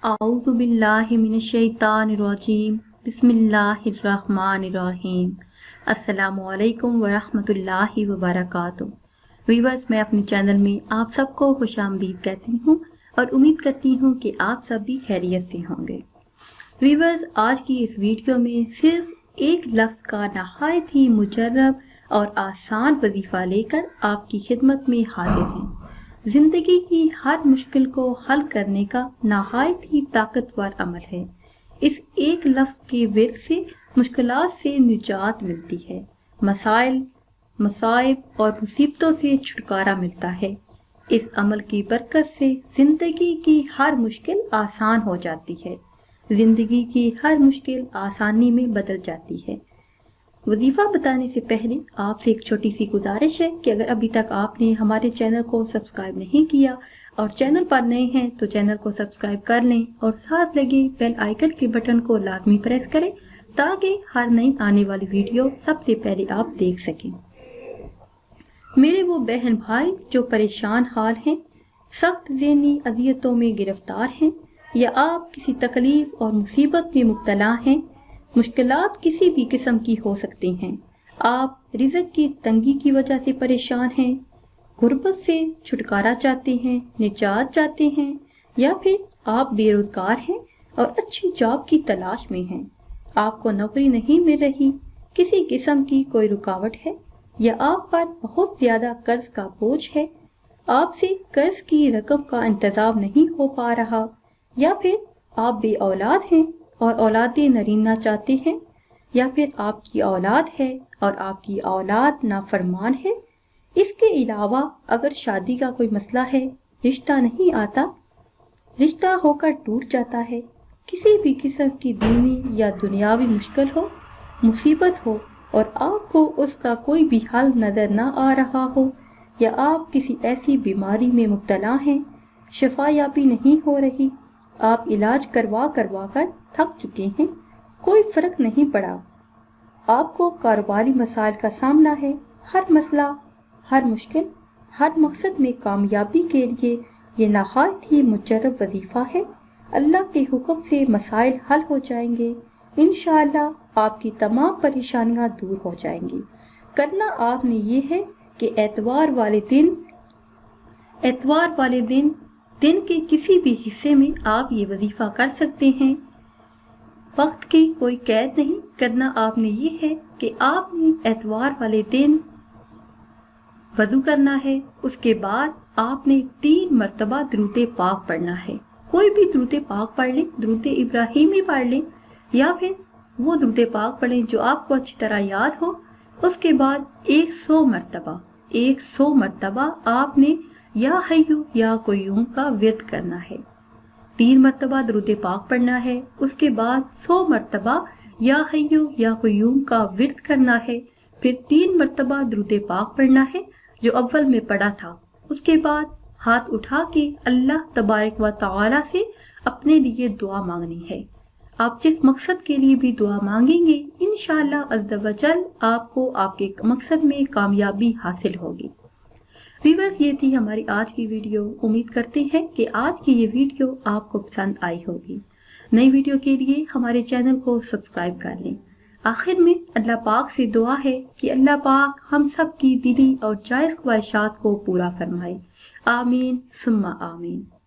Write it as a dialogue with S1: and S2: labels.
S1: आऊज़ु बिल्लाहि मिनश्शैतानिर्रजीम बिस्मिल्लाहिर्रहमानिर्रहीम। अस्सलामुअलैकुम वरहमतुल्लाहि वबरकातुहू। वीवर्स, मैं अपने चैनल में आप सबको खुशामदीद कहती हूँ और उम्मीद करती हूँ कि आप सब भी खैरियत से होंगे। वीवर्स, आज की इस वीडियो में सिर्फ एक लफ्ज़ का नहायत ही मुजर्रब और आसान वजीफ़ा लेकर आपकी खिदमत में हाजिर हैं। जिंदगी की हर मुश्किल को हल करने का नहायत ही ताकतवर अमल है। इस एक लफ्ज़ के विर्द से मुश्किलात से निजात मिलती है, मसाइल, मसाइब और मुसीबतों से छुटकारा मिलता है। इस अमल की बरकत से जिंदगी की हर मुश्किल आसान हो जाती है, जिंदगी की हर मुश्किल आसानी में बदल जाती है। वजीफा बताने से पहले आपसे एक छोटी सी गुजारिश है कि अगर अभी तक आपने हमारे चैनल को सब्सक्राइब नहीं किया और चैनल पर नए हैं तो चैनल को सब्सक्राइब कर लें और साथ लगे बेल आइकन के बटन को लाजमी प्रेस करें ताकि हर नई आने वाली वीडियो सबसे पहले आप देख सकें। मेरे वो बहन भाई जो परेशान हाल हैं, सख्त ज़हनी अज़ियतों में गिरफ्तार हैं या आप किसी तकलीफ और मुसीबत में मुब्तला हैं, मुश्किलात किसी भी किस्म की हो सकती हैं। आप रिज़्क़ की तंगी की वजह से परेशान हैं, गुर्बत से छुटकारा चाहते हैं, निजात चाहते हैं, या फिर आप बेरोजगार हैं और अच्छी जॉब की तलाश में हैं। आपको नौकरी नहीं मिल रही, किसी किस्म की कोई रुकावट है या आप पर बहुत ज्यादा कर्ज का बोझ है, आपसे कर्ज की रकम का इंतजाम नहीं हो पा रहा, या फिर आप बे औलाद हैं और औलादे नरीना चाहते हैं, या फिर आपकी औलाद है और आपकी औलाद नाफरमान है। इसके अलावा अगर शादी का कोई मसला है, रिश्ता नहीं आता, रिश्ता होकर टूट जाता है, किसी भी किस्म की दीनी या दुनियावी मुश्किल हो, मुसीबत हो और आपको उसका कोई भी हल नजर ना आ रहा हो, या आप किसी ऐसी बीमारी में मुब्तला हैं, शफायाबी नहीं हो रही, आप इलाज करवा कर थक चुके हैं, कोई फर्क नहीं पड़ा, आपको कारोबारी मसाइल का सामना है, हर मसला, हर मुश्किल, हर मकसद में कामयाबी के लिए ये नहायत ही मुजर्रब वजीफा है। अल्लाह के हुक्म से मसाइल हल हो जाएंगे, इंशाअल्लाह आपकी तमाम परेशानियां दूर हो जाएंगी। करना आपने ये है कि एतवार वाले दिन के किसी भी हिस्से में आप ये वजीफा कर सकते हैं। वक्त की कोई कैद नहीं। करना आपने ये है कि आपने एतवार वाले दिन वजू करना है, उसके बाद आपने 3 मरतबा दुरूद पाक पढ़ना है। कोई भी दुरूद पाक पढ़ लें, दुरूद इब्राहिमी पढ़ लें या फिर वो दुरूद पाक पढ़ें जो आपको अच्छी तरह याद हो। उसके बाद 100 मरतबा आपने या हय्यू या क़य्यूम का विर्द करना है। 3 मरतबा दुरूद पाक पढ़ना है, उसके बाद 100 मरतबा या हय्यू या क़य्यूम का विर्द करना है, फिर 3 मरतबा दुरूद पाक पढ़ना है जो अव्वल में पढ़ा था। उसके बाद हाथ उठा के अल्लाह तबारक व तआला से अपने लिए दुआ मांगनी है। आप जिस मकसद के लिए भी दुआ मांगेंगे, इंशाअल्लाह अज़्ज़ व जल आपको आपके मकसद में कामयाबी हासिल होगी। व्यूअर्स, ये थी हमारी आज की वीडियो। उम्मीद करते हैं कि आज की ये वीडियो आपको पसंद आई होगी। नई वीडियो के लिए हमारे चैनल को सब्सक्राइब कर लें। आखिर में अल्लाह पाक से दुआ है कि अल्लाह पाक हम सब की दिली और जायज़ ख्वाहिशात को पूरा फरमाए। आमीन सुम्मा आमीन।